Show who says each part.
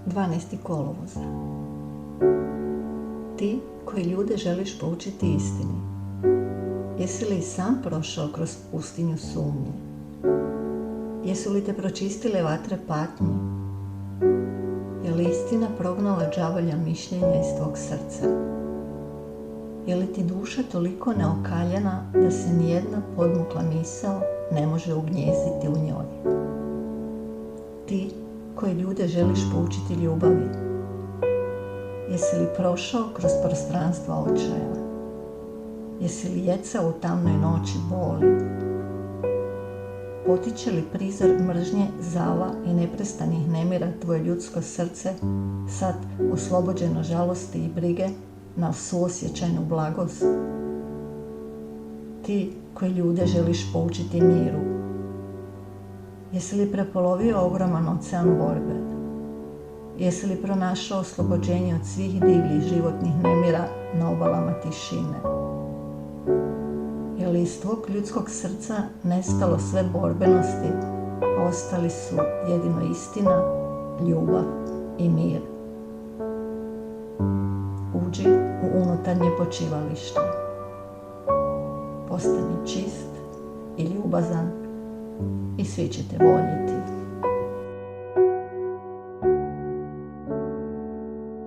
Speaker 1: 12. kolovoza. Ti koji ljude želiš poučiti istini, jesi li sam prošao kroz pustinju sumnje? Jesu li te pročistile vatre patnje? Je li istina prognala đavolja mišljenja iz tvog srca? Je li ti duša toliko neokaljena da se nijedna podmukla misao ne može ugnijezditi u njoj? Ti koji ljude želiš poučiti ljubavi, jesi li prošao kroz prostranstva očaja? Jesi li jecao u tamnoj noći boli? Potiče li prizor mržnje, zala i neprestanih nemira tvoje ljudsko srce, sad oslobođeno žalosti i brige, na suosjećajnu blagost? Ti koji ljude želiš poučiti miru, jesi li prepolovio ogroman ocean borbe? Jesi li pronašao oslobođenje od svih divljih životnih nemira na obalama tišine? Je li iz tvog ljudskog srca nestalo sve borbenosti, a ostali su jedino istina, ljubav i mir? Uđi u unutarnje počivalište. Postani čist i ljubazan i svi će te voljeti.